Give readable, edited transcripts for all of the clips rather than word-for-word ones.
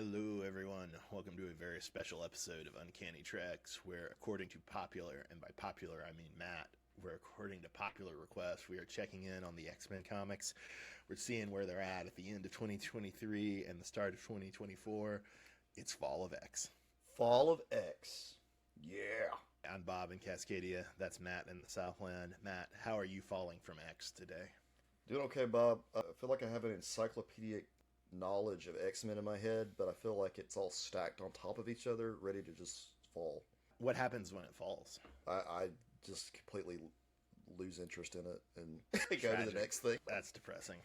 Hello, everyone. Welcome to a very special episode of Uncanny Treks, where, according to popular, and by popular I mean Matt, where according to popular request, we are checking in on the X-Men comics. We're seeing where they're at the end of 2023 and the start of 2024. It's Fall of X. Fall of X. Yeah. I'm Bob in Cascadia. That's Matt in the Southland. Matt, how are you falling from X today? Doing okay, Bob. I feel like I have an encyclopedic knowledge of X-Men in my head, but I feel like it's all stacked on top of each other, ready to just fall. What happens when it falls? I just completely lose interest in it and go to the next thing. That's depressing.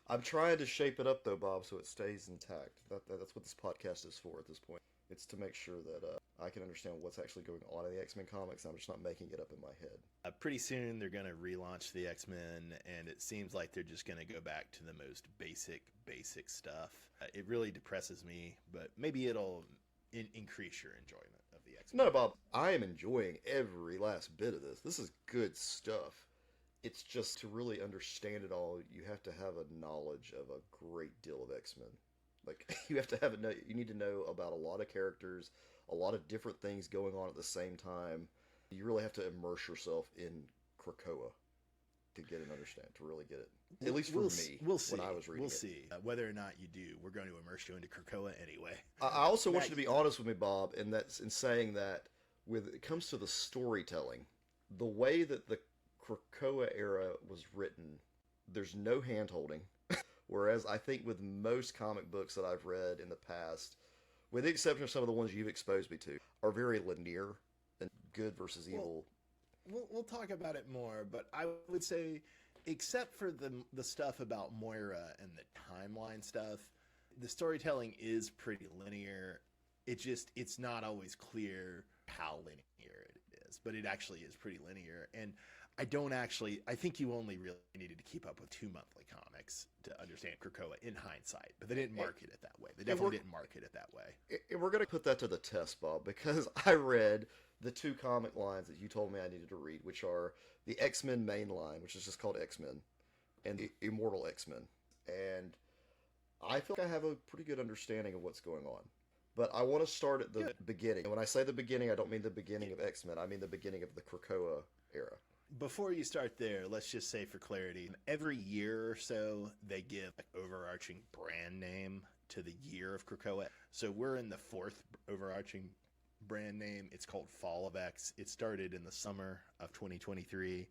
I'm trying to shape it up, though, Bob, so it stays intact. That's what this podcast is for at this point. It's to make sure that I can understand what's actually going on in the X-Men comics. I'm just not making it up in my head. Pretty soon they're going to relaunch the X-Men, and it seems like they're just going to go back to the most basic stuff. It really depresses me, but maybe it'll increase your enjoyment of the X-Men. No, Bob, I am enjoying every last bit of this. This is good stuff. It's just to really understand it all, you have to have a knowledge of a great deal of X-Men. Like, you have to have you need to know about a lot of characters, a lot of different things going on at the same time. You really have to immerse yourself in Krakoa to get and understand, to really get it. At least for me, we'll see. When I was reading We'll see. Whether or not you do, we're going to immerse you into Krakoa anyway. I also want you to be honest with me, Bob, in saying that when it comes to the storytelling, the way that the Krakoa era was written, there's no hand-holding. Whereas I think with most comic books that I've read in the past, with the exception of some of the ones you've exposed me to, are very linear and good versus evil. We'll talk about it more, but I would say, except for the stuff about Moira and the timeline stuff, the storytelling is pretty linear. It's not always clear how linear it is, but it actually is pretty linear. And I think you only really needed to keep up with 2 monthly comics to understand Krakoa in hindsight, but they didn't market it that way. They definitely didn't market it that way. And we're going to put that to the test, Bob, because I read the 2 comic lines that you told me I needed to read, which are the X-Men main line, which is just called X-Men, and the Immortal X-Men. And I feel like I have a pretty good understanding of what's going on. But I want to start at the beginning. And when I say the beginning, I don't mean the beginning of X-Men. I mean the beginning of the Krakoa era. Before you start there, let's just say for clarity, every year or so, they give an overarching brand name to the year of Krakoa. So we're in the 4th overarching brand name. It's called Fall of X. It started in the summer of 2023,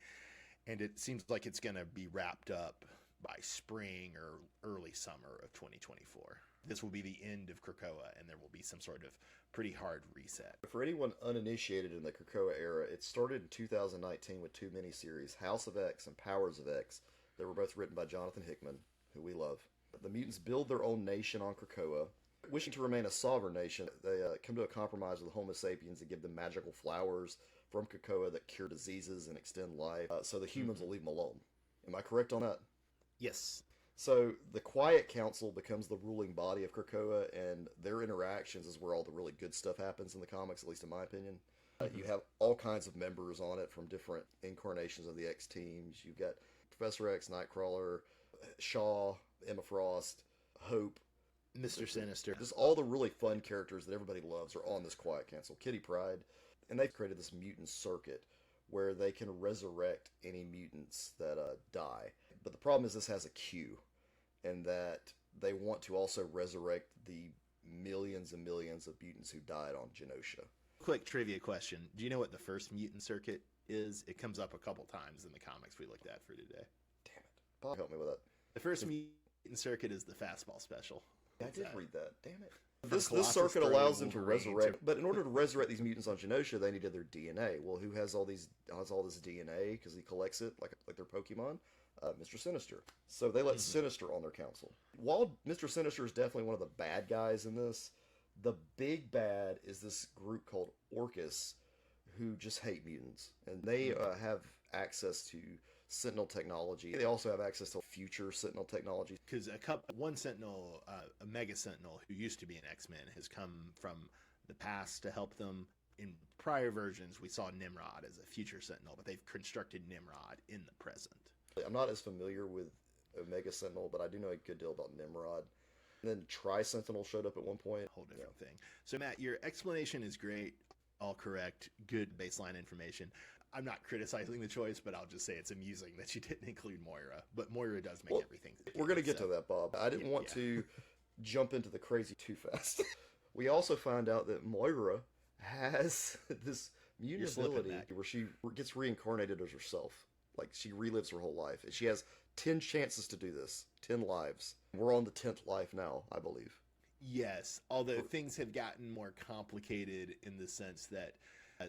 and it seems like it's going to be wrapped up by spring or early summer of 2024. This will be the end of Krakoa, and there will be some sort of pretty hard reset. For anyone uninitiated in the Krakoa era, it started in 2019 with 2 miniseries, House of X and Powers of X, that were both written by Jonathan Hickman, who we love. The mutants build their own nation on Krakoa. Wishing to remain a sovereign nation, they come to a compromise with Homo sapiens and give them magical flowers from Krakoa that cure diseases and extend life, so the humans will leave them alone. Am I correct on that? Yes. So the Quiet Council becomes the ruling body of Krakoa, and their interactions is where all the really good stuff happens in the comics, at least in my opinion. You have all kinds of members on it from different incarnations of the X teams. You've got Professor X, Nightcrawler, Shaw, Emma Frost, Hope, Mr. Sinister. Just all the really fun characters that everybody loves are on this Quiet Council. Kitty Pryde. And they've created this mutant circuit where they can resurrect any mutants that die. But the problem is this has a queue, and that they want to also resurrect the millions and millions of mutants who died on Genosha. Quick trivia question. Do you know what the first mutant circuit is? It comes up a couple times in the comics we looked at for today. Damn it. Bob, help me with that. The first mutant circuit is the fastball special. I did read that. Damn it. This circuit allows them to resurrect, but in order to resurrect these mutants on Genosha, they needed their DNA. Well, who has all this DNA because he collects it like their Pokemon? Mr. Sinister. So they let Sinister on their council. While Mr. Sinister is definitely one of the bad guys in this, the big bad is this group called Orcus, who just hate mutants, and they have access to Sentinel technology. They also have access to future Sentinel technology. Because one Sentinel, a Mega Sentinel, who used to be an X-Men, has come from the past to help them. In prior versions, we saw Nimrod as a future Sentinel, but they've constructed Nimrod in the present. I'm not as familiar with Omega Sentinel, but I do know a good deal about Nimrod. And then Tri-Sentinel showed up at one point. Whole different thing. So Matt, your explanation is great, all correct, good baseline information. I'm not criticizing the choice, but I'll just say it's amusing that you didn't include Moira. But Moira does make everything. We're going to get to that, Bob. I didn't want to jump into the crazy too fast. We also find out that Moira has this mutant ability where she gets reincarnated as herself. Like, she relives her whole life. And she has 10 chances to do this. 10 lives. We're on the 10th life now, I believe. Yes, although things have gotten more complicated in the sense that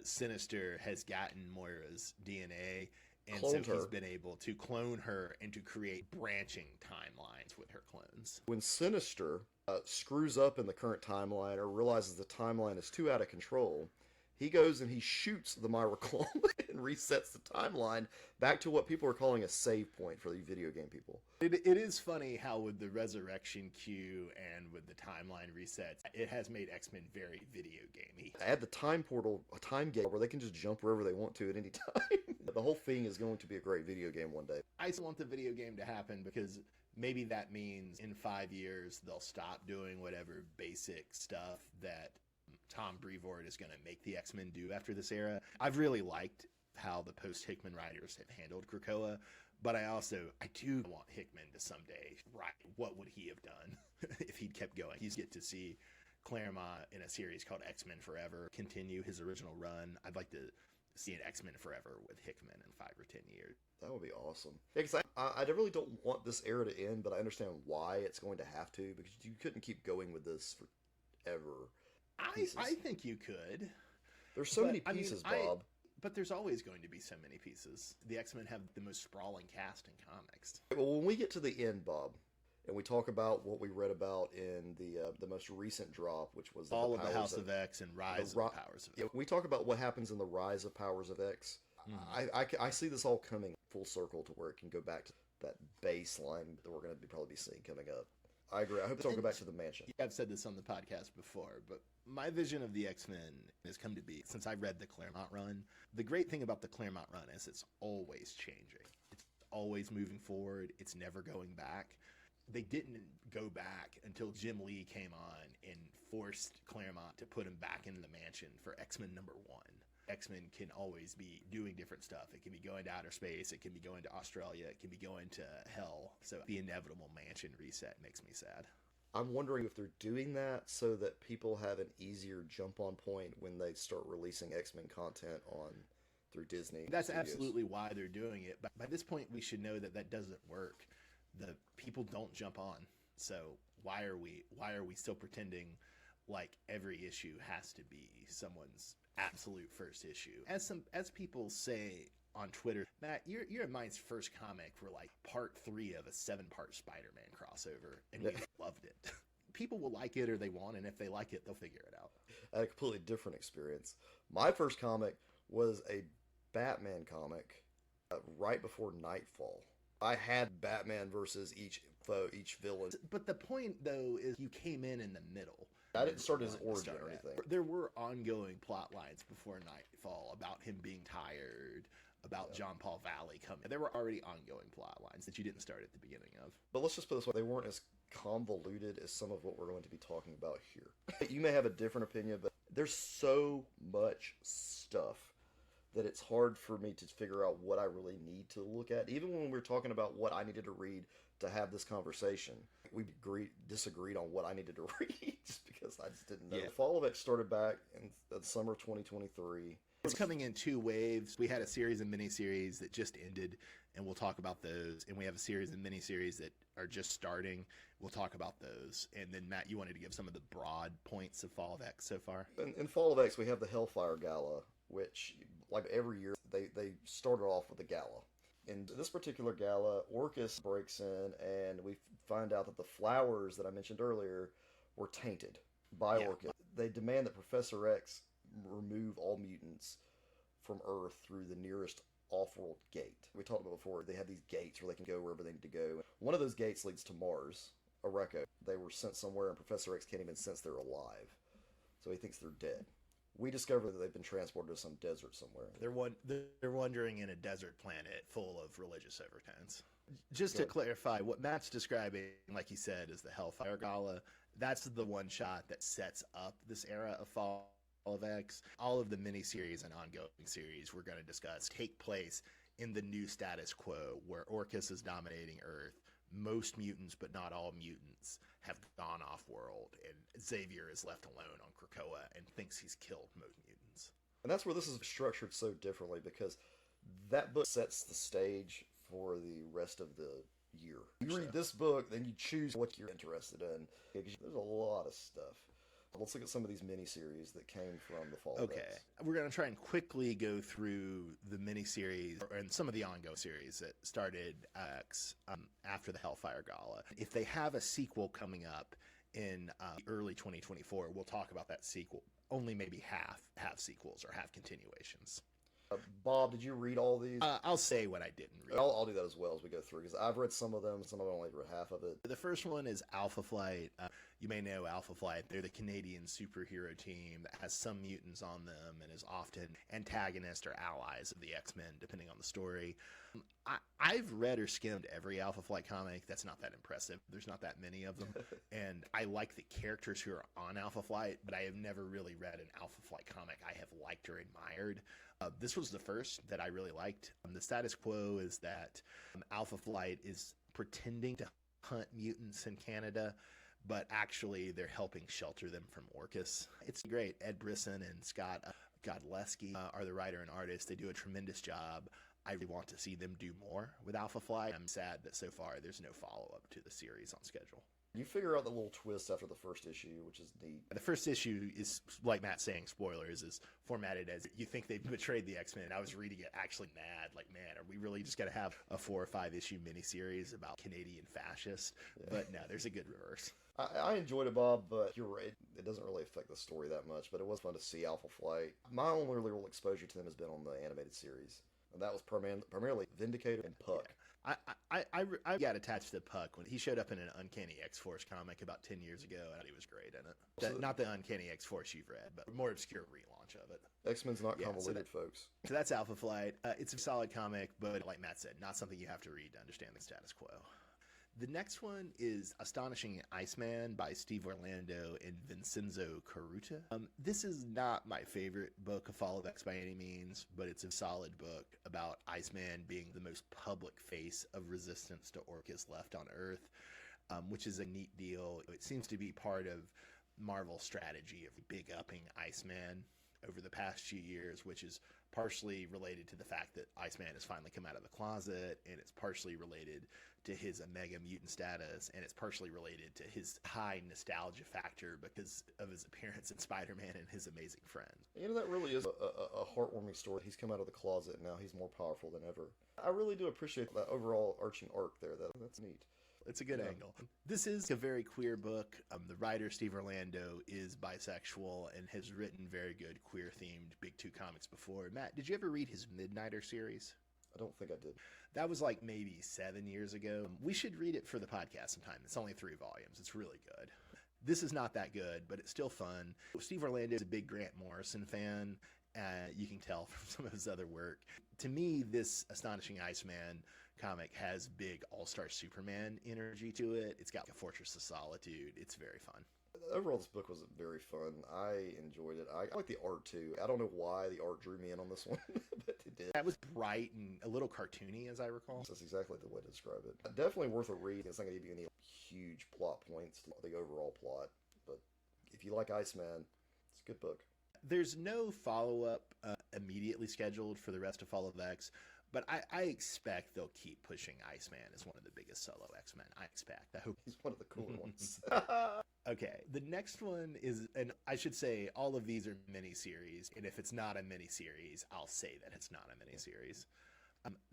Sinister has gotten Moira's DNA, and so he's been able to clone her and to create branching timelines with her clones. When Sinister screws up in the current timeline or realizes the timeline is too out of control, he goes and he shoots the Moira clone and resets the timeline back to what people are calling a save point for the video game people. It is funny how with the resurrection queue and with the timeline resets, it has made X-Men very video gamey. Add the time portal, a time gate where they can just jump wherever they want to at any time. The whole thing is going to be a great video game one day. I still want the video game to happen because maybe that means in 5 years they'll stop doing whatever basic stuff that Tom Brevoort is going to make the X-Men do after this era. I've really liked how the post-Hickman writers have handled Krakoa, but I do want Hickman to someday write what would he have done if he'd kept going. He's get to see Claremont in a series called X-Men Forever continue his original run. I'd like to see an X-Men Forever with Hickman in 5 or 10 years. That would be awesome. Yeah, because I really don't want this era to end, but I understand why it's going to have to, because you couldn't keep going with this forever. I think you could. There's so many pieces, Bob. But there's always going to be so many pieces. The X-Men have the most sprawling cast in comics. Well, when we get to the end, Bob, and we talk about what we read about in the most recent drop, which was All of the House of X and Rise of the Powers of X. Yeah, we talk about what happens in the Rise of Powers of X. Mm-hmm. I see this all coming full circle to where it can go back to that baseline that we're going to probably be seeing coming up. I agree. I hope it'll go back to the mansion. I've said this on the podcast before, but my vision of the X-Men has come to be, since I read the Claremont run, the great thing about the Claremont run is it's always changing. It's always moving forward. It's never going back. They didn't go back until Jim Lee came on and forced Claremont to put him back into the mansion for X-Men #1. X-Men can always be doing different stuff. It can be going to outer space. It can be going to Australia. It can be going to hell. So the inevitable mansion reset makes me sad. I'm wondering if they're doing that so that people have an easier jump on point when they start releasing X-Men content through Disney. That's Studios. Absolutely why they're doing it. But by this point, we should know that doesn't work. The people don't jump on. So why are we still pretending like every issue has to be someone's absolute first issue? As people say on Twitter, Matt, your and mine's first comic were like part 3 of a 7-part Spider-Man crossover, and we loved it. People will like it or they won't, and if they like it, they'll figure it out. I had a completely different experience. My first comic was a Batman comic right before Nightfall. I had Batman versus each foe, each villain. But the point, though, is you came in the middle. I didn't start his origin or anything. There were ongoing plot lines before Nightfall about him being tired, about John Paul Valley coming. There were already ongoing plot lines that you didn't start at the beginning of. But let's just put it this way, they weren't as convoluted as some of what we're going to be talking about here. You may have a different opinion, but there's so much stuff that it's hard for me to figure out what I really need to look at. Even when we're talking about what I needed to read to have this conversation, we disagreed on what I needed to read just because I just didn't know. Yeah. Fall of X started back in the summer of 2023. It's coming in 2 waves. We had a series of miniseries that just ended, and we'll talk about those. And we have a series of miniseries that are just starting. We'll talk about those. And then, Matt, you wanted to give some of the broad points of Fall of X so far? In Fall of X, we have the Hellfire Gala, which, like every year, they started off with a gala. In this particular gala, Orcus breaks in, and we find out that the flowers that I mentioned earlier were tainted by Orcus. They demand that Professor X remove all mutants from Earth through the nearest off-world gate. We talked about before, they have these gates where they can go wherever they need to go. One of those gates leads to Mars, Areco. They were sent somewhere, and Professor X can't even sense they're alive. So he thinks they're dead. We discover that they've been transported to some desert somewhere. They're wandering in a desert planet full of religious overtones. Just to clarify, what Matt's describing, like he said, is the Hellfire Gala. That's the one shot that sets up this era of Fall of X. All of the miniseries and ongoing series we're going to discuss take place in the new status quo, where Orcus is dominating Earth. Most mutants, but not all mutants, have gone off-world, and Xavier is left alone on Krakoa and thinks he's killed most mutants. And that's where this is structured so differently, because that book sets the stage for the rest of the year. You read this book, then you choose what you're interested in. Because there's a lot of stuff. Let's look at some of these miniseries that came from the Fall of X. We're going to try and quickly go through the miniseries and some of the ongoing series that started X after the Hellfire Gala. If they have a sequel coming up in early 2024, we'll talk about that sequel. Only maybe half have sequels or have continuations. Bob, did you read all these? I'll say what I didn't read. I'll do that as well as we go through, because I've read some of them. Some of them only read half of it. The first one is Alpha Flight. You may know Alpha Flight. They're the Canadian superhero team that has some mutants on them and is often antagonists or allies of the X-Men, depending on the story. I've read or skimmed every Alpha Flight comic. That's not that impressive. There's not that many of them. And I like the characters who are on Alpha Flight, but I have never really read an Alpha Flight comic I have liked or admired. This was the first that I really liked. The status quo is that Alpha Flight is pretending to hunt mutants in Canada, but actually they're helping shelter them from Orcus. It's great. Ed Brisson and Scott Godleski are the writer and artist. They do a tremendous job. I really want to see them do more with Alpha Flight. I'm sad that so far there's no follow-up to the series on schedule. You figure out the little twist after the first issue, which is neat. The first issue is, like Matt saying, spoilers, is formatted as you think they've betrayed the X-Men. I was reading it actually mad, like, man, are we really just going to have a 4 or 5 issue miniseries about Canadian fascists? Yeah. But no, there's a good reverse. I enjoyed it, Bob, but you're right. It doesn't really affect the story that much, but it was fun to see Alpha Flight. My only real exposure to them has been on the animated series. And that was primarily Vindicator and Puck. Yeah. I got attached to Puck when he showed up in an Uncanny X-Force comic about 10 years ago, and he was great in it. Not the Uncanny X-Force you've read, but a more obscure relaunch of it. X-Men's not convoluted, folks. So that's Alpha Flight. It's a solid comic, but like Matt said, not something you have to read to understand the status quo. The next one is Astonishing Iceman by Steve Orlando and Vincenzo Caruta. This is not my favorite book of Fall of X by any means, but it's a solid book about Iceman being the most public face of resistance to Orcus left on Earth, which is a neat deal. It seems to be part of Marvel's strategy of big-upping Iceman over the past few years, which is partially related to the fact that Iceman has finally come out of the closet, and it's partially related to his Omega mutant status, and it's partially related to his high nostalgia factor because of his appearance in Spider-Man and his amazing friend. You know, that really is a heartwarming story. He's come out of the closet, and now he's more powerful than ever. I really do appreciate that overall arching arc there. That's neat. It's a good angle. This is a very queer book. The writer, Steve Orlando, is bisexual and has written very good queer-themed Big Two comics before. Matt, did you ever read his Midnighter series? I don't think I did. That was like maybe 7 years ago. We should read it for the podcast sometime. It's only 3 volumes. It's really good. This is not that good, but it's still fun. Steve Orlando is a big Grant Morrison fan. You can tell from some of his other work. To me, this Astonishing Iceman comic has big All-Star Superman energy to it. It's got a Fortress of Solitude. It's very fun. Overall, this book was very fun. I enjoyed it. I like the art, too. I don't know why the art drew me in on this one, but it did. That was bright and a little cartoony, as I recall. That's exactly the way to describe it. Definitely worth a read. It's not going to give you any huge plot points to the overall plot, but if you like Iceman, it's a good book. There's no follow-up immediately scheduled for the rest of Fall of X, but I expect they'll keep pushing Iceman as one of the biggest solo X-Men. I expect. I hope he's one of the cooler ones. Okay, the next one is, and I should say all of these are miniseries, and if it's not a miniseries, I'll say that it's not a miniseries.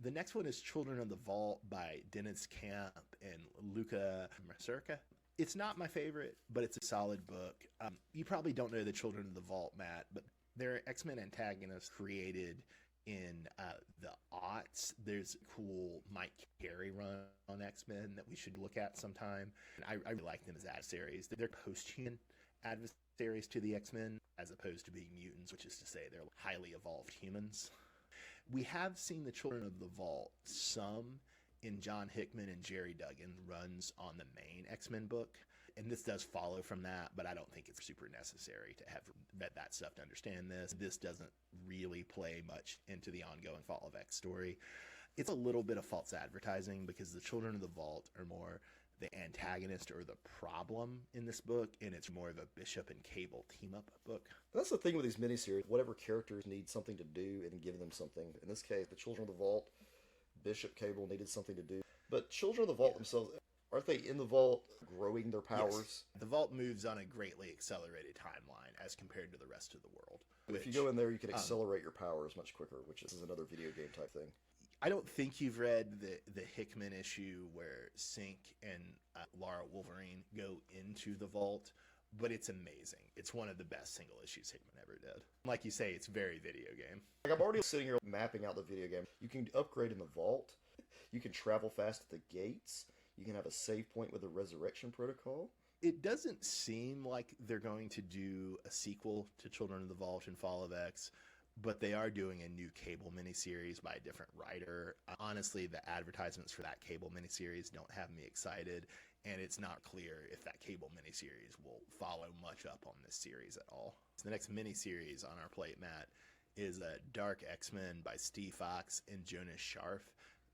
The next one is Children of the Vault by Dennis Camp and Luca Masurka. It's not my favorite, but it's a solid book. You probably don't know the Children of the Vault, Matt, but they're X-Men antagonists created in the aughts. There's a cool Mike Carey run on X-Men that we should look at sometime. And I really like them as adversaries. They're post-human adversaries to the X-Men, as opposed to being mutants, which is to say they're highly evolved humans. We have seen the Children of the Vault some in John Hickman and Jerry Duggan runs on the main X-Men book. And this does follow from that, but I don't think it's super necessary to have read that stuff to understand this. This doesn't really play much into the ongoing Fall of X story. It's a little bit of false advertising because the Children of the Vault are more the antagonist or the problem in this book, and it's more of a Bishop and Cable team-up book. That's the thing with these miniseries. Whatever characters need something to do and give them something. In this case, the Children of the Vault, Bishop, Cable needed something to do. But Children of the Vault themselves, aren't they in the Vault growing their powers? Yes. The Vault moves on a greatly accelerated timeline as compared to the rest of the world. If you go in there, you can accelerate your powers much quicker, which is another video game type thing. I don't think you've read the Hickman issue where Sync and Laura Wolverine go into the Vault, but it's amazing. It's one of the best single issues Hickman ever did. Like you say, it's very video game. Like I'm already sitting here mapping out the video game. You can upgrade in the Vault. You can travel fast at the gates. You can have a save point with the Resurrection Protocol. It doesn't seem like they're going to do a sequel to Children of the Vault and Fall of X, but they are doing a new Cable miniseries by a different writer. Honestly, the advertisements for that Cable miniseries don't have me excited, and it's not clear if that Cable miniseries will follow much up on this series at all. So the next miniseries on our plate, Matt, is Dark X-Men by Steve Fox and Jonas Scharf.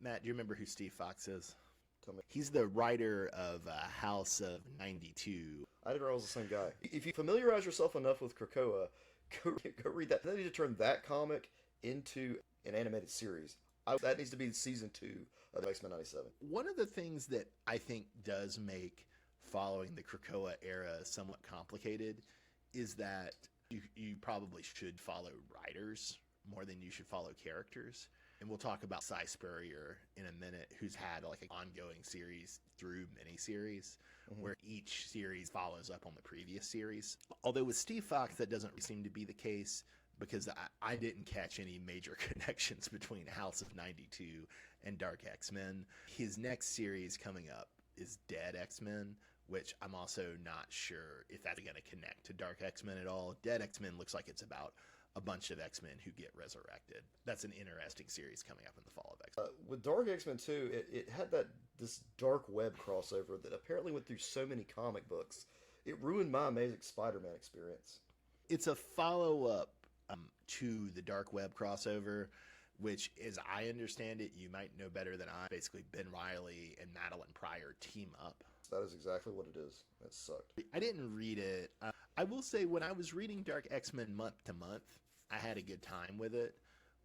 Matt, do you remember who Steve Fox is? Tell me. He's the writer of House of 92. I didn't know I was the same guy. If you familiarize yourself enough with Krakoa, go read that. They need to turn that comic into an animated series. That needs to be season 2 of X-Men 97. One of the things that I think does make following the Krakoa era somewhat complicated is that you probably should follow writers more than you should follow characters. And we'll talk about Cy Spurrier in a minute, who's had like an ongoing series through miniseries, where each series follows up on the previous series. Although with Steve Fox, that doesn't seem to be the case, because I didn't catch any major connections between House of 92 and Dark X-Men. His next series coming up is Dead X-Men, which I'm also not sure if that's going to connect to Dark X-Men at all. Dead X-Men looks like it's about a bunch of X-Men who get resurrected. That's an interesting series coming up in the Fall of X-Men. With Dark X-Men 2, it had this dark web crossover that apparently went through so many comic books. It ruined my Amazing Spider-Man experience. It's a follow-up to the dark web crossover, which, as I understand it, you might know better than I. Basically, Ben Reilly and Madeline Pryor team up. That is exactly what it is. It sucked. I didn't read it. I will say, when I was reading Dark X-Men month to month, I had a good time with it.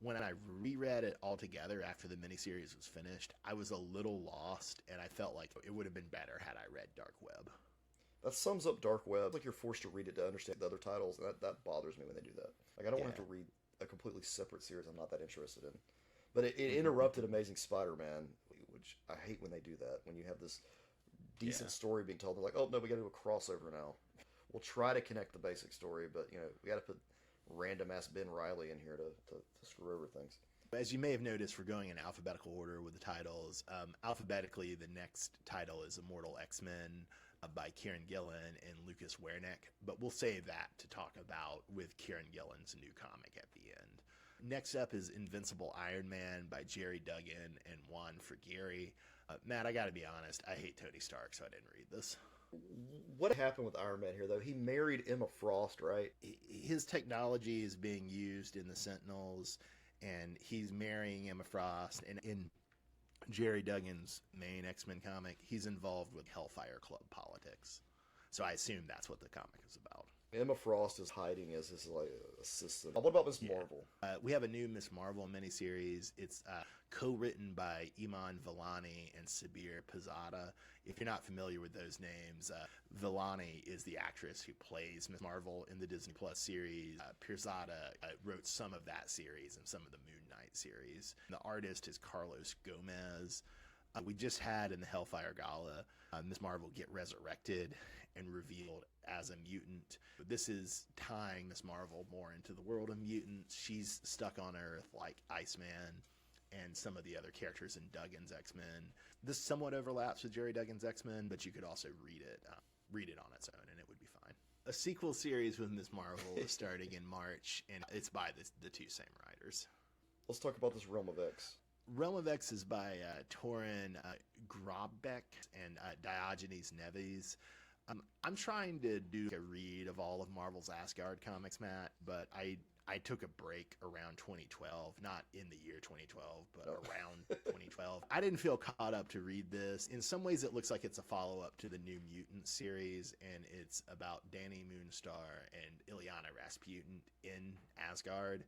When I reread it all together after the miniseries was finished, I was a little lost, and I felt like it would have been better had I read Dark Web. That sums up Dark Web. Like, you're forced to read it to understand the other titles, and that bothers me when they do that. Like, I don't want to have to read a completely separate series I'm not that interested in. But it interrupted Amazing Spider-Man, which I hate when they do that. When you have this decent story being told, they're like, oh, no, we got to do a crossover now. We'll try to connect the basic story, but, we got to put random-ass Ben Reilly in here to screw over things. As you may have noticed, we're going in alphabetical order with the titles. Alphabetically, the next title is Immortal X-Men by Kieran Gillen and Lucas Wernick, but we'll save that to talk about with Kieran Gillen's new comic at the end. Next up is Invincible Iron Man by Jerry Duggan and Juan Frigeri. Matt, I gotta be honest, I hate Tony Stark, so I didn't read this. What happened with Iron Man here, though? He married Emma Frost, right? His technology is being used in the Sentinels, and he's marrying Emma Frost. And in Jerry Duggan's main X-Men comic, he's involved with Hellfire Club politics. So I assume that's what the comic is about. Emma Frost is hiding as his assistant. What about Miss Marvel? We have a new Miss Marvel miniseries. It's co-written by Iman Vellani and Sabir Pizzada. If you're not familiar with those names, Vellani is the actress who plays Miss Marvel in the Disney Plus series. Pirzada wrote some of that series and some of the Moon Knight series. And the artist is Carlos Gomez. We just had in the Hellfire Gala Miss Marvel get resurrected and revealed as a mutant. This is tying Miss Marvel more into the world of mutants. She's stuck on Earth like Iceman and some of the other characters in Duggan's X-Men. This somewhat overlaps with Jerry Duggan's X-Men, but you could also read it on its own and it would be fine. A sequel series with Miss Marvel is starting in March, and it's by the two same writers. Let's talk about this Realm of X. Realm of X is by Torin Grobbeck and Diogenes Neves. I'm trying to do a read of all of Marvel's Asgard comics, Matt, but I took a break around 2012, not in the year 2012, but around 2012. I didn't feel caught up to read this. In some ways, it looks like it's a follow-up to the New Mutant series, and it's about Danny Moonstar and Ilyana Rasputin in Asgard.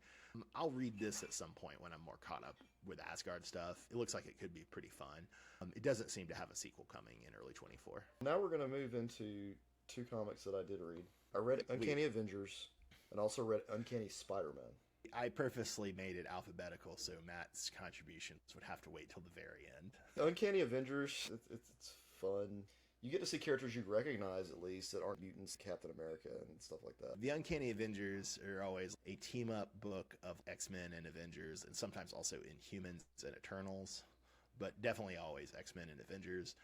I'll read this at some point when I'm more caught up with Asgard stuff. It looks like it could be pretty fun. It doesn't seem to have a sequel coming in early 24. Now we're going to move into two comics that I did read. I read Uncanny Avengers and also read Uncanny Spider-Man. I purposely made it alphabetical so Matt's contributions would have to wait till the very end. Uncanny Avengers, it's fun. You get to see characters you recognize, at least, that aren't mutants, Captain America, and stuff like that. The Uncanny Avengers are always a team-up book of X-Men and Avengers, and sometimes also Inhumans and Eternals, but definitely always X-Men and Avengers.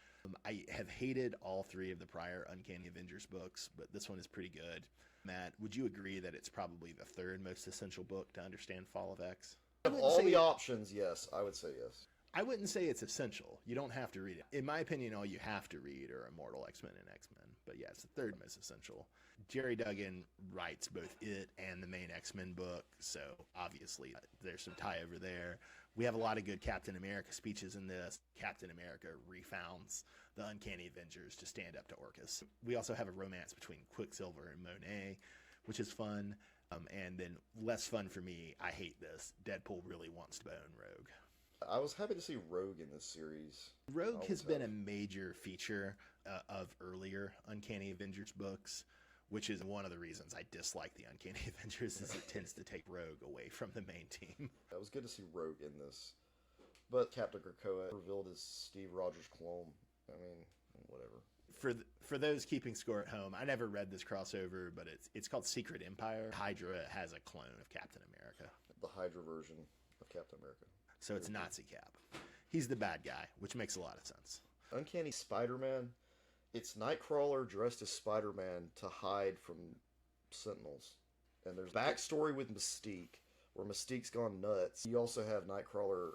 I have hated all three of the prior Uncanny Avengers books, but this one is pretty good. Matt, would you agree that it's probably the third most essential book to understand Fall of X? Of all the options, yes, I would say yes. I wouldn't say it's essential. You don't have to read it. In my opinion, all you have to read are Immortal X-Men and X-Men. But yeah, it's the third most essential. Jerry Duggan writes both it and the main X-Men book, so obviously there's some tie over there. We have a lot of good Captain America speeches in this. Captain America refounds the Uncanny Avengers to stand up to Orcus. We also have a romance between Quicksilver and Monet, which is fun. And then less fun for me, I hate this, Deadpool really wants to bone Rogue. I was happy to see Rogue in this series. Rogue has been a major feature of earlier Uncanny Avengers books, which is one of the reasons I dislike the Uncanny Avengers, is it tends to take Rogue away from the main team. It was good to see Rogue in this. But Captain Krakoa revealed as Steve Rogers' clone. I mean, whatever. For those keeping score at home, I never read this crossover, but it's called Secret Empire. Hydra has a clone of Captain America. The Hydra version of Captain America. So it's Nazi Cap. He's the bad guy, which makes a lot of sense. Uncanny Spider-Man. It's Nightcrawler dressed as Spider-Man to hide from Sentinels. And there's backstory with Mystique, where Mystique's gone nuts. You also have Nightcrawler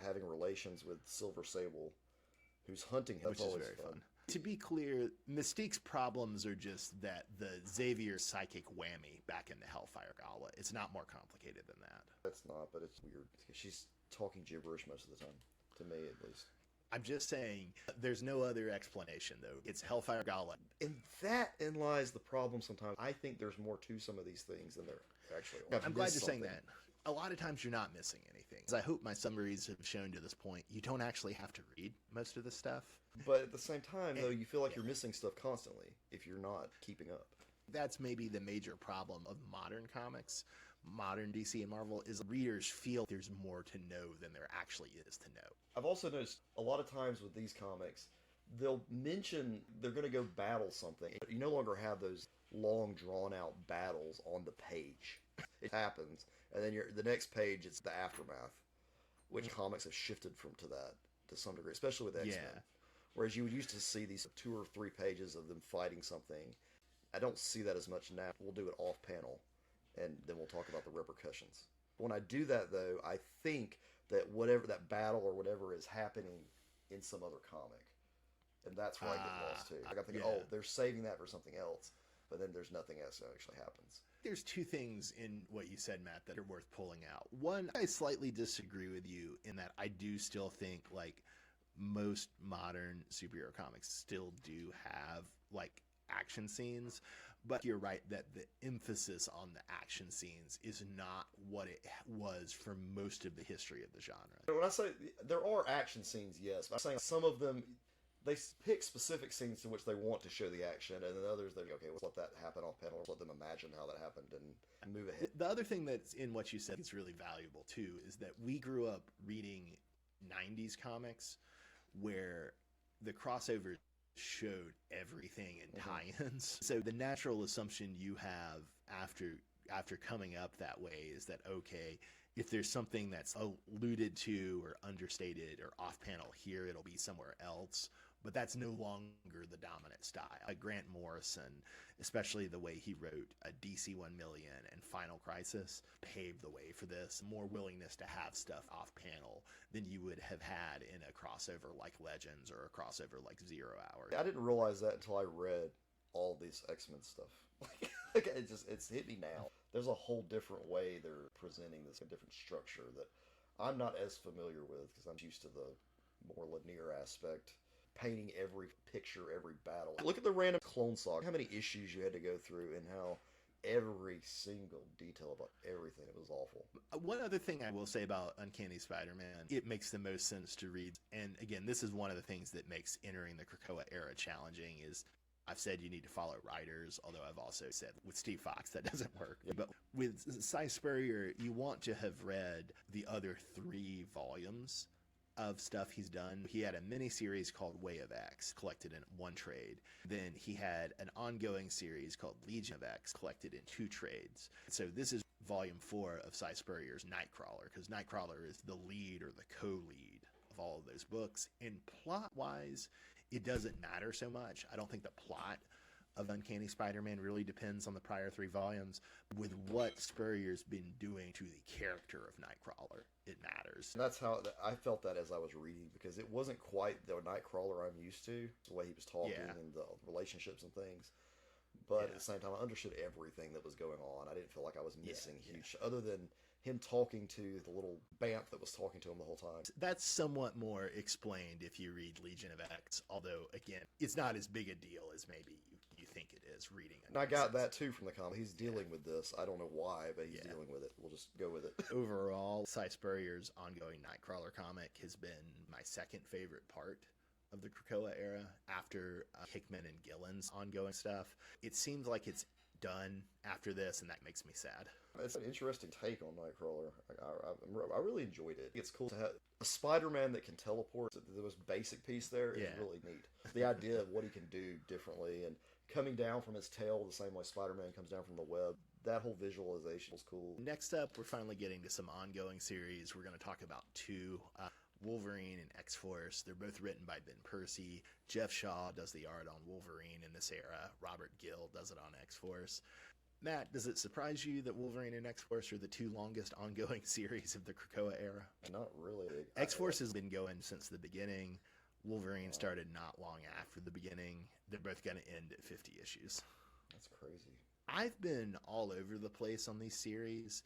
having relations with Silver Sable, who's hunting him. Which is very fun. To be clear, Mystique's problems are just that the Xavier psychic whammy back in the Hellfire Gala. It's not more complicated than that. That's not, but it's weird. She's talking gibberish most of the time, to me at least. I'm just saying, there's no other explanation, though. It's Hellfire Gala. And that lies the problem sometimes. I think there's more to some of these things than there actually are. I'm glad you're saying that. A lot of times you're not missing anything. As I hope my summaries have shown to this point, you don't actually have to read most of the stuff. But at the same time, though, you feel like you're missing stuff constantly if you're not keeping up. That's maybe the major problem of modern comics, modern DC and Marvel, is readers feel there's more to know than there actually is to know. I've also noticed a lot of times with these comics, they'll mention they're going to go battle something. You no longer have those long, drawn-out battles on the page. It happens, and then the next page, it's the aftermath, which comics have shifted to that to some degree, especially with X-Men. Yeah. Whereas you would used to see these 2 or 3 pages of them fighting something. I don't see that as much now. We'll do it off panel, and then we'll talk about the repercussions. When I do that, though, I think that whatever that battle or whatever is happening in some other comic. And that's where I get lost, too. Like I'm thinking, oh, they're saving that for something else, but then there's nothing else that actually happens. There's 2 things in what you said, Matt, that are worth pulling out. One, I slightly disagree with you in that I do still think, like, most modern superhero comics still do have, like, action scenes, but you're right that the emphasis on the action scenes is not what it was for most of the history of the genre. When I say there are action scenes, yes, but I'm saying some of them, they pick specific scenes in which they want to show the action, and then others, they're okay, let's let that happen off panel, let them imagine how that happened and move ahead. The other thing that's in what you said is really valuable too, is that we grew up reading 90s comics where the crossovers showed everything in tie-ins. So the natural assumption you have after coming up that way is that, okay, if there's something that's alluded to or understated or off panel here, it'll be somewhere else. but that's no longer the dominant style. Grant Morrison, especially the way he wrote a DC 1 Million and Final Crisis, paved the way for this. More willingness to have stuff off panel than you would have had in a crossover like Legends or a crossover like 0 Hour. I didn't realize that until I read all this X-Men stuff. Like it's hit me now. There's a whole different way they're presenting this, a different structure that I'm not as familiar with because I'm used to the more linear aspect, painting every picture, every battle. Look at the random Clone Saga, how many issues you had to go through, and how every single detail about everything, it was awful. One other thing I will say about Uncanny Spider-Man, it makes the most sense to read. And again, this is one of the things that makes entering the Krakoa era challenging is I've said you need to follow writers, although I've also said with Steve Fox that doesn't work. Yeah. But with Cy Spurrier, you want to have read the other 3 volumes of stuff he's done. He had a mini-series called Way of X, collected in 1 trade. Then he had an ongoing series called Legion of X, collected in 2 trades. So this is volume 4 of Cy Spurrier's Nightcrawler, because Nightcrawler is the lead or the co-lead of all of those books. And plot-wise, it doesn't matter so much. I don't think the plot of Uncanny Spider-Man really depends on the prior 3 volumes. With what Spurrier's been doing to the character of Nightcrawler, it matters. And that's how I felt that as I was reading, because it wasn't quite the Nightcrawler I'm used to, the way he was talking and the relationships and things. But at the same time, I understood everything that was going on. I didn't feel like I was missing huge, other than him talking to the little Bamf that was talking to him the whole time. That's somewhat more explained if you read Legion of X, although, again, it's not as big a deal as maybe you think it is reading it. And I got that, too, from the comic. He's dealing with this. I don't know why, but he's dealing with it. We'll just go with it. Overall, Cy Spurrier's ongoing Nightcrawler comic has been my second favorite part of the Krakoa era after Hickman and Gillen's ongoing stuff. It seems like it's done after this, and that makes me sad. It's an interesting take on Nightcrawler. I really enjoyed it. It's cool to have a Spider-Man that can teleport. The most basic piece there is really neat. The idea of what he can do differently and coming down from his tail the same way Spider-Man comes down from the web. That whole visualization was cool. Next up, we're finally getting to some ongoing series. We're going to talk about 2. Wolverine and X-Force. They're both written by Ben Percy. Jeff Shaw does the art on Wolverine in this era. Robert Gill does it on X-Force. Matt, does it surprise you that Wolverine and X-Force are the 2 longest ongoing series of the Krakoa era? Not really. X-Force has been going since the beginning. Wolverine started not long after the beginning. They're both going to end at 50 issues. That's crazy. I've been all over the place on these series.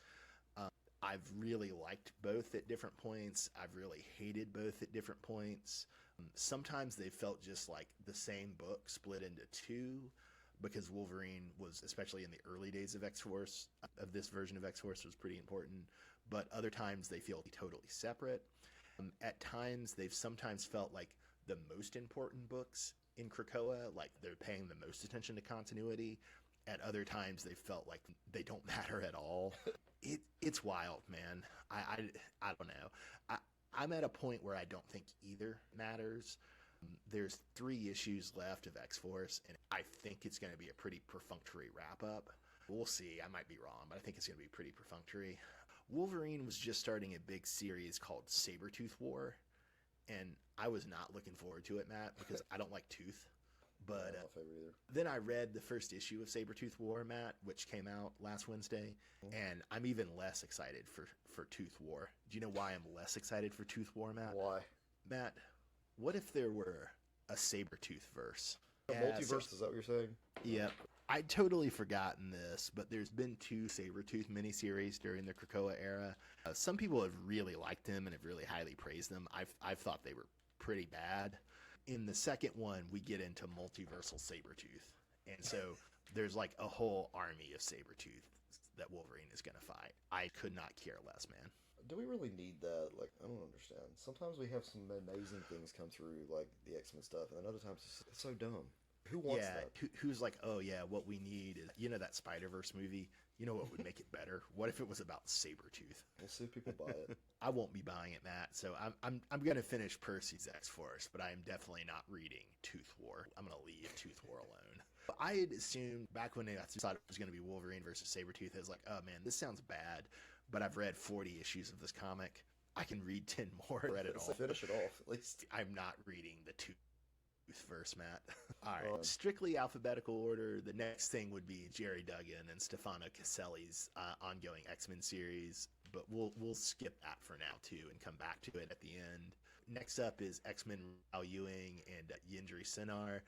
I've really liked both at different points. I've really hated both at different points. Sometimes they felt just like the same book split into 2 because Wolverine was, especially in the early days of X-Force, of this version of X-Force, was pretty important. But other times they feel totally separate. At times they've sometimes felt like the most important books in Krakoa, like they're paying the most attention to continuity. At other times they felt like they don't matter at all. It's wild, man. I don't know. I'm at a point where I don't think either matters. There's 3 issues left of X-Force, and I think it's going to be a pretty perfunctory wrap-up. We'll see. I might be wrong, but I think it's going to be pretty perfunctory. Wolverine was just starting a big series called Sabretooth War, and I was not looking forward to it, Matt, because I don't like tooth. But then I read the first issue of Sabretooth War, Matt, which came out last Wednesday, and I'm even less excited for Tooth War. Do you know why I'm less excited for Tooth War, Matt? Why? Matt, what if there were a Sabretooth verse? A multiverse, is that what you're saying? Yep. I'd totally forgotten this, but there's been 2 Sabretooth miniseries during the Krakoa era. Some people have really liked them and have really highly praised them. I've thought they were pretty bad. In the second one, we get into multiversal Sabretooth. And so there's like a whole army of Sabretooth that Wolverine is going to fight. I could not care less, man. Do we really need that? Like, I don't understand. Sometimes we have some amazing things come through, like the X-Men stuff, and then other times it's so dumb. Who wants that? Who's like, oh yeah, what we need is, you know, that Spider-Verse movie? You know what would make it better? What if it was about Sabretooth? We'll see if people buy it. I won't be buying it, Matt. So I'm going to finish Percy's X-Force, but I am definitely not reading Tooth War. I'm going to leave Tooth War alone. I had assumed back when I thought it was going to be Wolverine versus Sabretooth, I was like, oh man, this sounds bad. But I've read 40 issues of this comic. I can read 10 more. Read it all. Finish it off, at least. I'm not reading the Tooth first, Matt. All right. Strictly alphabetical order, the next thing would be Jerry Duggan and Stefano Caselli's ongoing X-Men series, but we'll skip that for now, too, and come back to it at the end. Next up is X-Men Al Ewing and Yindri Sinar.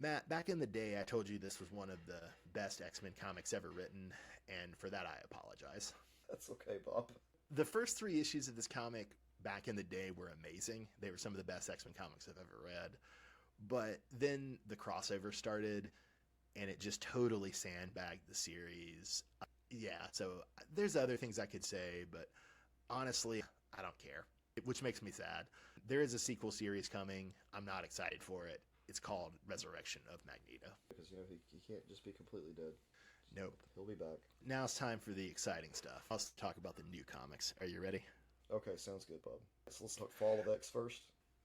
Matt, back in the day, I told you this was one of the best X-Men comics ever written, and for that I apologize. That's okay, Bob. The first 3 issues of this comic back in the day were amazing. They were some of the best X-Men comics I've ever read. But then the crossover started, and it just totally sandbagged the series. So there's other things I could say, but honestly, I don't care, which makes me sad. There is a sequel series coming. I'm not excited for it. It's called Resurrection of Magneto. Because, he can't just be completely dead. Nope. He'll be back. Now it's time for the exciting stuff. Let's talk about the new comics. Are you ready? Okay, sounds good, Bob. So let's talk Fall of X first.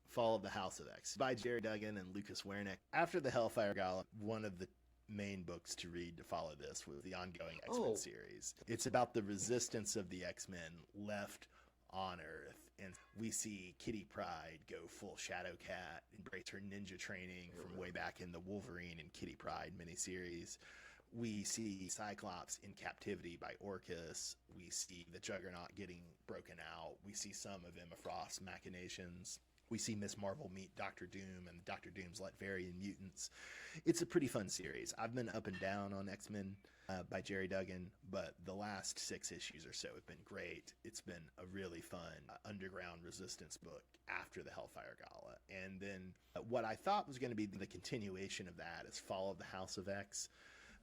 Fall of the House of X by Jerry Duggan and Lucas Wernick. After the Hellfire Gala, one of the main books to read to follow this was the ongoing X-Men series. It's about the resistance of the X-Men left on Earth, and we see Kitty Pryde go full Shadowcat, embrace her ninja training from way back in the Wolverine and Kitty Pryde miniseries. We see Cyclops in captivity by Orcus. We see the Juggernaut getting broken out. We see some of Emma Frost's machinations. We see Miss Marvel meet Doctor Doom and Doctor Doom's Latverian mutants. It's a pretty fun series. I've been up and down on X-Men by Jerry Duggan, but the last 6 issues or so have been great. It's been a really fun underground resistance book after the Hellfire Gala. And then what I thought was going to be the continuation of that is Fall of the House of X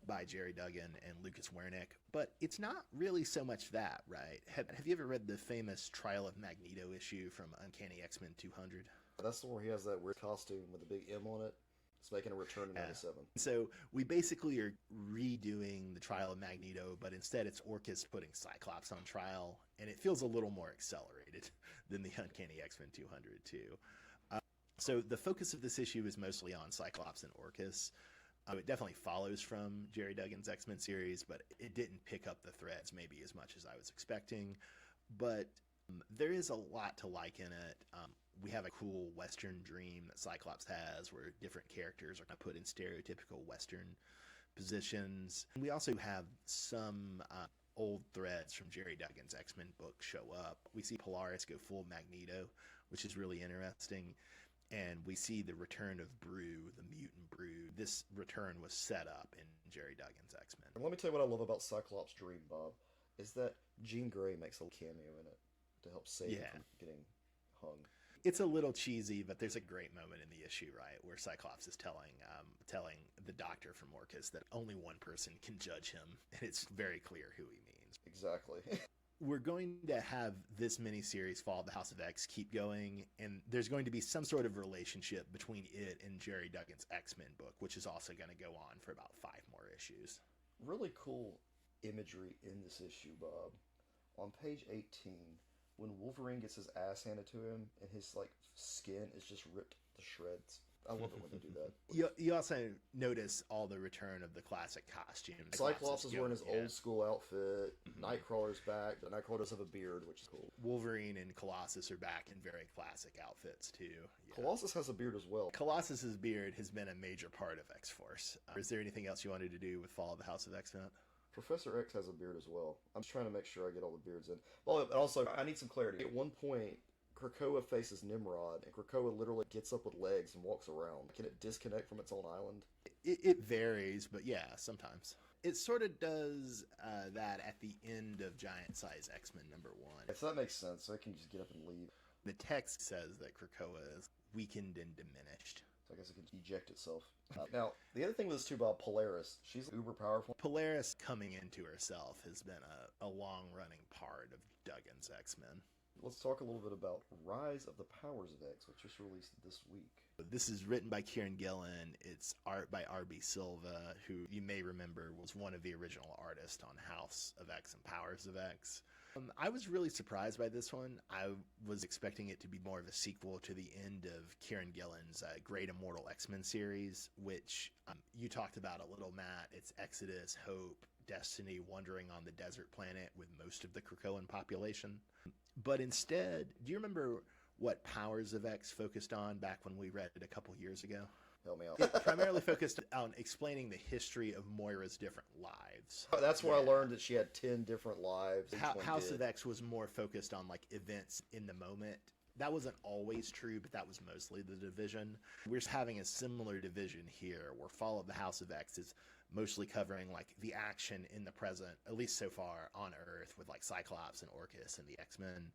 by Jerry Duggan and Lucas Wernick, but it's not really so much that, right? Have you ever read the famous Trial of Magneto issue from Uncanny X-Men 200? That's the one where he has that weird costume with a big M on it. It's making a return in 97. So we basically are redoing the Trial of Magneto, but instead it's Orcus putting Cyclops on trial, and it feels a little more accelerated than the Uncanny X-Men 200 too. So the focus of this issue is mostly on Cyclops and Orcus. It definitely follows from Jerry Duggan's X-Men series, but it didn't pick up the threads maybe as much as I was expecting. But there is a lot to like in it. We have a cool Western dream that Cyclops has where different characters are kind of put in stereotypical Western positions. And we also have some old threads from Jerry Duggan's X-Men book show up. We see Polaris go full Magneto, which is really interesting. And we see the return of Brew, the mutant Brew. This return was set up in Jerry Duggan's X-Men. And let me tell you what I love about Cyclops' dream, Bob, is that Jean Grey makes a little cameo in it to help save him from getting hung. It's a little cheesy, but there's a great moment in the issue, right, where Cyclops is telling the doctor from Orcus that only one person can judge him, and it's very clear who he means. Exactly. We're going to have this miniseries, Fall of the House of X, keep going, and there's going to be some sort of relationship between it and Jerry Duggan's X-Men book, which is also going to go on for about 5 more issues. Really cool imagery in this issue, Bob. On page 18, when Wolverine gets his ass handed to him, and his skin is just ripped to shreds. I love it when they do that. You also notice all the return of the classic costumes. Cyclops is wearing his old school outfit. Nightcrawler's back. But Nightcrawler does have a beard, which is cool. Wolverine and Colossus are back in very classic outfits too. Yeah. Colossus has a beard as well. Colossus's beard has been a major part of X-Force. Is there anything else you wanted to do with Fall of the House of X-Men? Professor X has a beard as well. I'm just trying to make sure I get all the beards in. Well, also, I need some clarity. At one point, Krakoa faces Nimrod, and Krakoa literally gets up with legs and walks around. Can it disconnect from its own island? It varies, but yeah, sometimes. It sort of does that at the end of Giant Size X-Men #1. If that makes sense, so it can just get up and leave. The text says that Krakoa is weakened and diminished. So I guess it can eject itself. Now, the other thing with this too about Polaris, she's uber powerful. Polaris coming into herself has been a long-running part of Duggan's X-Men. Let's talk a little bit about Rise of the Powers of X, which just released this week. This is written by Kieran Gillen. It's art by R.B. Silva, who you may remember was one of the original artists on House of X and Powers of X. I was really surprised by this one. I was expecting it to be more of a sequel to the end of Kieran Gillen's Great Immortal X-Men series, which you talked about a little, Matt. It's Exodus, Hope, Destiny wandering on the desert planet with most of the Krakoan population. But instead, do you remember what Powers of X focused on back when we read it a couple years ago? Help me out. It primarily focused on explaining the history of Moira's different lives. That's where I learned that she had 10 different lives. House of X was more focused on like events in the moment. That wasn't always true, but that was mostly the division. We're having a similar division here, where Fall of the House of X is mostly covering like the action in the present, at least so far on Earth, with like Cyclops and Orcus and the X-Men.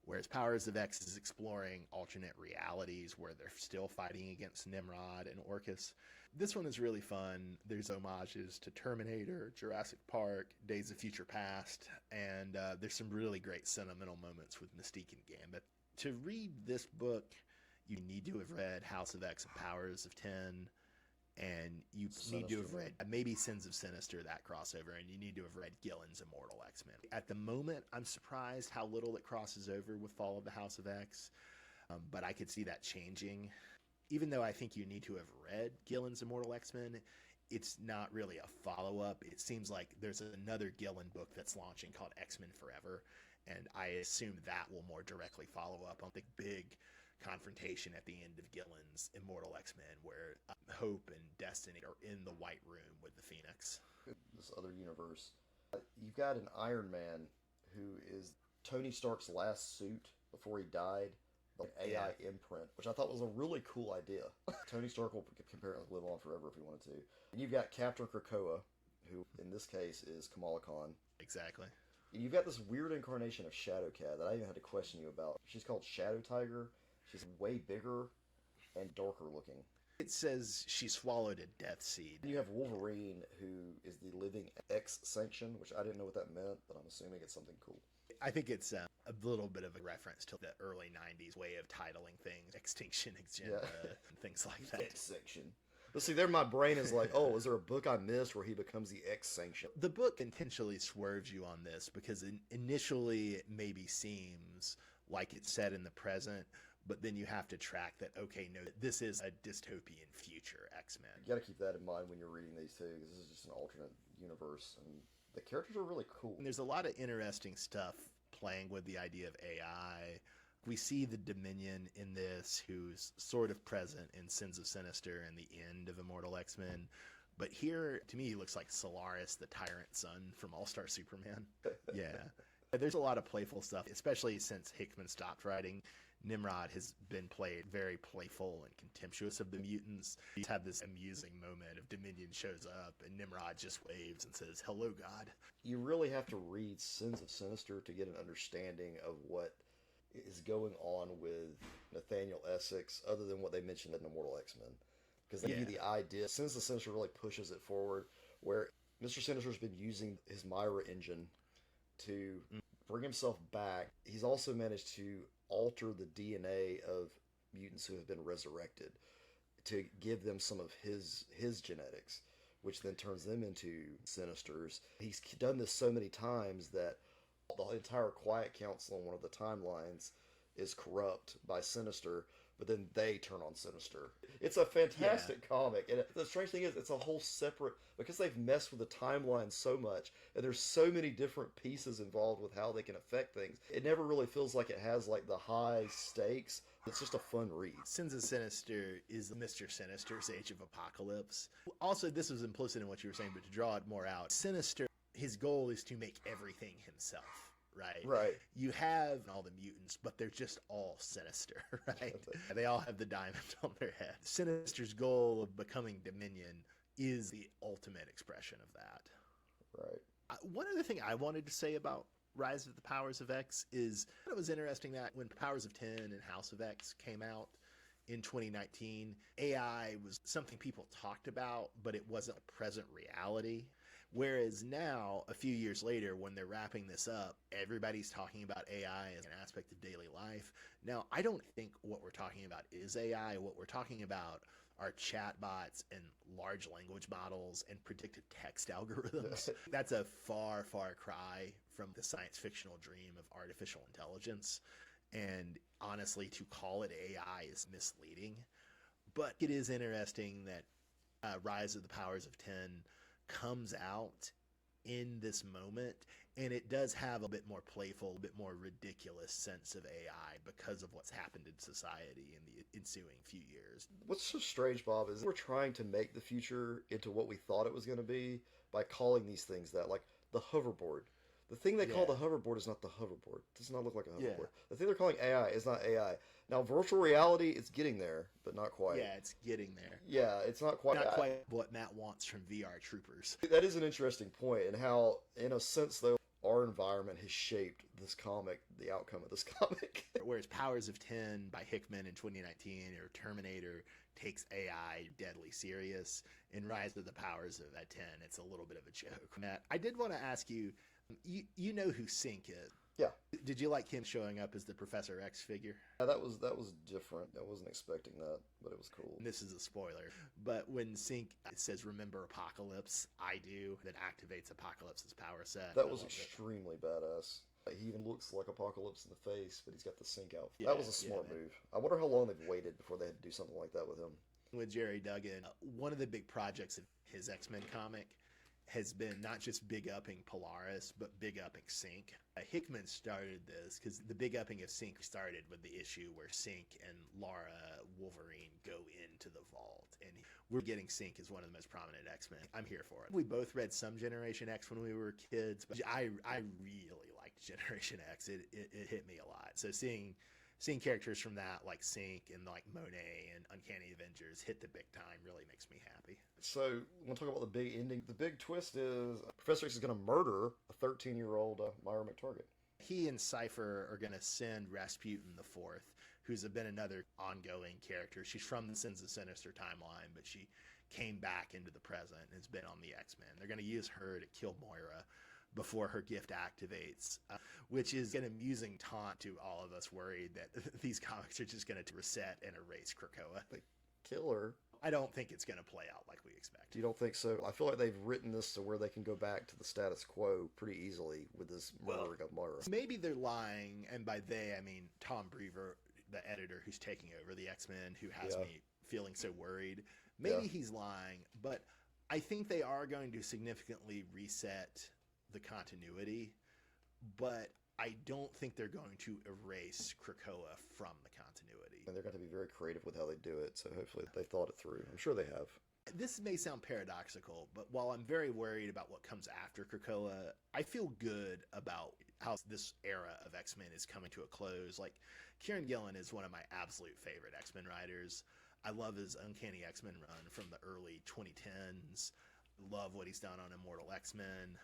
Whereas Powers of X is exploring alternate realities where they're still fighting against Nimrod and Orcus. This one is really fun. There's homages to Terminator, Jurassic Park, Days of Future Past, and there's some really great sentimental moments with Mystique and Gambit. To read this book, you need to have read House of X and Powers of 10, and you need to have read maybe Sins of Sinister, that crossover, and you need to have read Gillen's Immortal X-Men. At the moment, I'm surprised how little it crosses over with Fall of the House of X, but I could see that changing. Even though I think you need to have read Gillen's Immortal X-Men, it's not really a follow-up. It seems like there's another Gillen book that's launching called X-Men Forever, and I assume that will more directly follow up on the big confrontation at the end of Gillen's Immortal X-Men, where Hope and Destiny are in the White Room with the Phoenix. This other universe. You've got an Iron Man who is Tony Stark's last suit before he died, the AI imprint, which I thought was a really cool idea. Tony Stark will apparently live on forever if he wanted to. And you've got Captain Krakoa, who in this case is Kamala Khan. Exactly. And you've got this weird incarnation of Shadowcat that I even had to question you about. She's called Shadow Tiger. She's way bigger and darker looking. It says she swallowed a death seed. You have Wolverine, who is the living X sanction, which I didn't know what that meant, but I'm assuming it's something cool. I think it's a little bit of a reference to the early 90s way of titling things, Extinction Agenda, and things like that. X sanction. But see, there my brain is like, oh, is there a book I missed where he becomes the X sanction? The book intentionally swerves you on this because initially it maybe seems like it's set in the present, but then you have to track that, okay, no, this is a dystopian future X-Men. You got to keep that in mind when you're reading these too, because this is just an alternate universe, and the characters are really cool. And there's a lot of interesting stuff playing with the idea of AI. We see the Dominion in this, who's sort of present in Sins of Sinister and the end of Immortal X-Men. But here, to me, he looks like Solaris, the tyrant son from All-Star Superman. Yeah. There's a lot of playful stuff, especially since Hickman stopped writing. Nimrod has been played very playful and contemptuous of the mutants. He's had this amusing moment of Dominion shows up and Nimrod just waves and says, "Hello, God." You really have to read Sins of Sinister to get an understanding of what is going on with Nathaniel Essex, other than what they mentioned in Immortal X-Men. Because they give you the idea. Sins of Sinister really pushes it forward, where Mr. Sinister's been using his Myra engine to bring himself back. He's also managed to alter the DNA of mutants who have been resurrected to give them some of his genetics, which then turns them into Sinisters. He's done this so many times that the entire Quiet Council on one of the timelines is corrupt by Sinister, but then they turn on Sinister. It's a fantastic comic, and the strange thing is, it's a whole separate, because they've messed with the timeline so much, and there's so many different pieces involved with how they can affect things. It never really feels like it has like the high stakes. It's just a fun read. Sins of Sinister is Mr. Sinister's Age of Apocalypse. Also, this was implicit in what you were saying, but to draw it more out, Sinister, his goal is to make everything himself. Right. You have all the mutants, but they're just all Sinister, right? They all have the diamond on their head. Sinister's goal of becoming Dominion is the ultimate expression of that. Right. One other thing I wanted to say about Rise of the Powers of X is it was interesting that when Powers of 10 and House of X came out in 2019, AI was something people talked about, but it wasn't a present reality. Whereas now, a few years later, when they're wrapping this up, everybody's talking about AI as an aspect of daily life. Now, I don't think what we're talking about is AI. What we're talking about are chatbots and large language models and predictive text algorithms. That's a far, far cry from the science fictional dream of artificial intelligence. And honestly, to call it AI is misleading. But it is interesting that Rise of the Powers of 10 comes out in this moment, and it does have a bit more playful, a bit more ridiculous sense of AI because of what's happened in society in the ensuing few years. What's so strange, Bob, is we're trying to make the future into what we thought it was going to be by calling these things that, like the hoverboard. The thing they call the hoverboard is not the hoverboard. It does not look like a hoverboard. Yeah. The thing they're calling AI is not AI. Now, virtual reality, it's getting there, but not quite. Yeah, it's getting there. Yeah, it's not quite. Not quite what Matt wants from VR Troopers. That is an interesting point, and how, in a sense, though, our environment has shaped this comic, the outcome of this comic. Whereas Powers of 10 by Hickman in 2019 or Terminator takes AI deadly serious, in Rise of the Powers of at 10, it's a little bit of a joke. Matt, I did want to ask you, you know who Sync is. Yeah. Did you like him showing up as the Professor X figure? Yeah, that was different. I wasn't expecting that, but it was cool. And this is a spoiler, but when Sync says "Remember Apocalypse," I do, that activates Apocalypse's power set. That was extremely badass. He even looks like Apocalypse in the face, but he's got the Sync outfit. Yeah, that was a smart move. I wonder how long they've waited before they had to do something like that with him. With Jerry Duggan, one of the big projects of his X-Men comic has been not just big-upping Polaris, but big-upping Sync. Hickman started this because the big-upping of Sync started with the issue where Sync and Laura Wolverine go into the vault. And we're getting Sync as one of the most prominent X-Men. I'm here for it. We both read some Generation X when we were kids, but I really liked Generation X. It hit me a lot. So seeing characters from that, like Sync and like Monet and Uncanny Avengers, hit the big time really makes me happy. So, we'll talk about the big ending. The big twist is Professor X is going to murder a 13-year-old Myra McTarget. He and Cypher are going to send Rasputin the Fourth, who's been another ongoing character. She's from the Sins of Sinister timeline, but she came back into the present and has been on the X-Men. They're going to use her to kill Moira before her gift activates, which is an amusing taunt to all of us worried that these comics are just going to reset and erase Krakoa. They kill her. I don't think it's going to play out like we expect. You don't think so? I feel like they've written this to where they can go back to the status quo pretty easily with this murdering of Moira. Maybe they're lying, and by they, I mean Tom Brevoort, the editor who's taking over the X-Men, who has me feeling so worried. Maybe he's lying, but I think they are going to significantly reset the continuity, but I don't think they're going to erase Krakoa from the continuity. And they're going to be very creative with how they do it, so hopefully they thought it through. I'm sure they have. This may sound paradoxical, but while I'm very worried about what comes after Krakoa, I feel good about how this era of X-Men is coming to a close. Like, Kieran Gillen is one of my absolute favorite X-Men writers. I love his Uncanny X-Men run from the early 2010s. Love what he's done on Immortal X-Men.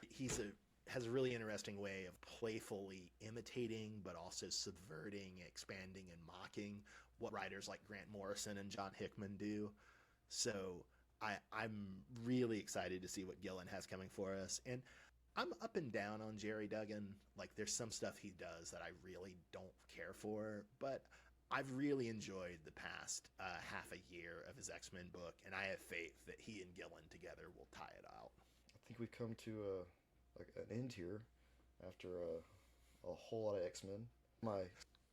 Has a really interesting way of playfully imitating, but also subverting, expanding, and mocking what writers like Grant Morrison and John Hickman do. So I'm really excited to see what Gillen has coming for us. And I'm up and down on Jerry Duggan. Like, there's some stuff he does that I really don't care for, but I've really enjoyed the past half a year of his X-Men book, and I have faith that he and Gillen together will tie it out. I think we've come to an end here after a whole lot of X-Men. My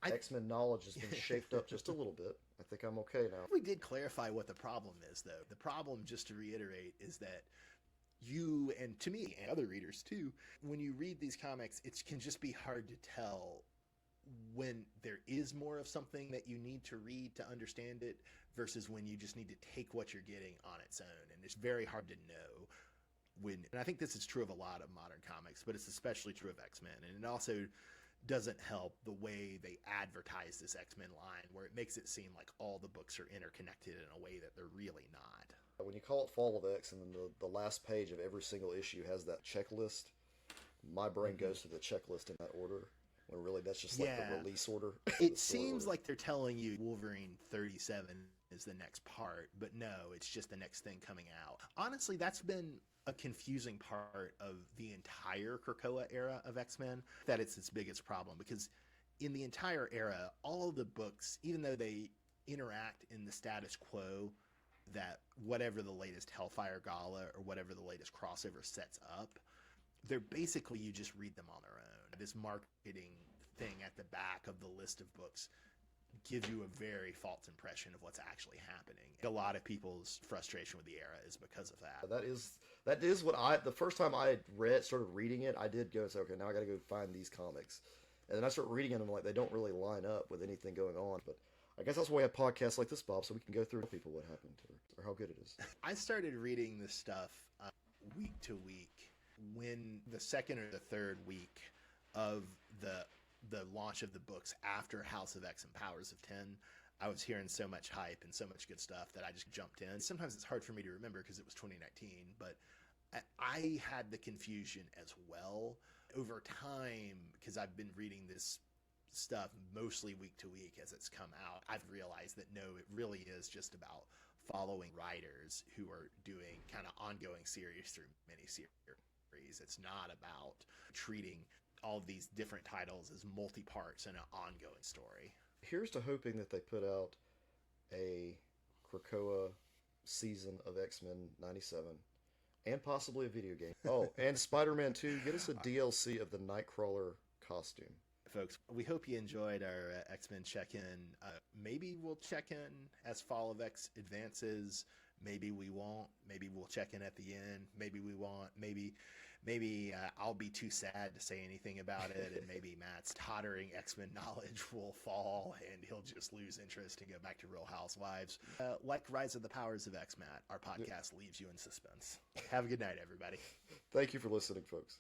X-Men knowledge has been shaped up just a little bit. I think I'm okay now. We did clarify what the problem is, though. The problem, just to reiterate, is that you, and to me, and other readers too, when you read these comics, it can just be hard to tell when there is more of something that you need to read to understand it versus when you just need to take what you're getting on its own. And it's very hard to know when, and I think this is true of a lot of modern comics, but it's especially true of X-Men. And it also doesn't help the way they advertise this X-Men line, where it makes it seem like all the books are interconnected in a way that they're really not. When you call it Fall of X and then the last page of every single issue has that checklist, my brain goes to the checklist in that order, when really that's just like the release order. It seems like they're telling you Wolverine 37 is the next part, but no, it's just the next thing coming out. Honestly, that's been a confusing part of the entire Krakoa era of X-Men, that it's its biggest problem, because in the entire era, all of the books, even though they interact in the status quo that whatever the latest Hellfire Gala or whatever the latest crossover sets up, they're basically, you just read them on their own. This marketing thing at the back of the list of books give you a very false impression of what's actually happening. A lot of people's frustration with the era is because of that. That is what the first time I started reading it, I did go and say, okay, now I got to go find these comics. And then I start reading them, and I'm like, they don't really line up with anything going on. But I guess that's why we have podcasts like this, Bob, so we can go through people what happened or how good it is. I started reading this stuff week to week when the second or the third week of the launch of the books after House of X and Powers of 10. I was hearing so much hype and so much good stuff that I just jumped in. Sometimes it's hard for me to remember because it was 2019, but I had the confusion as well over time because I've been reading this stuff mostly week to week as it's come out. I've realized that no, it really is just about following writers who are doing kind of ongoing series through miniseries. It's not about treating all of these different titles as multi-parts in an ongoing story. Here's to hoping that they put out a Krakoa season of X-Men 97 and possibly a video game. Oh, and Spider-Man 2, get us a DLC of the Nightcrawler costume. Folks, we hope you enjoyed our X-Men check-in. Maybe we'll check in as Fall of X advances. Maybe we won't. Maybe we'll check in at the end. Maybe we won't. Maybe I'll be too sad to say anything about it, and maybe Matt's tottering X-Men knowledge will fall, and he'll just lose interest and go back to Real Housewives. Like Rise of the Powers of X, Matt, our podcast leaves you in suspense. Have a good night, everybody. Thank you for listening, folks.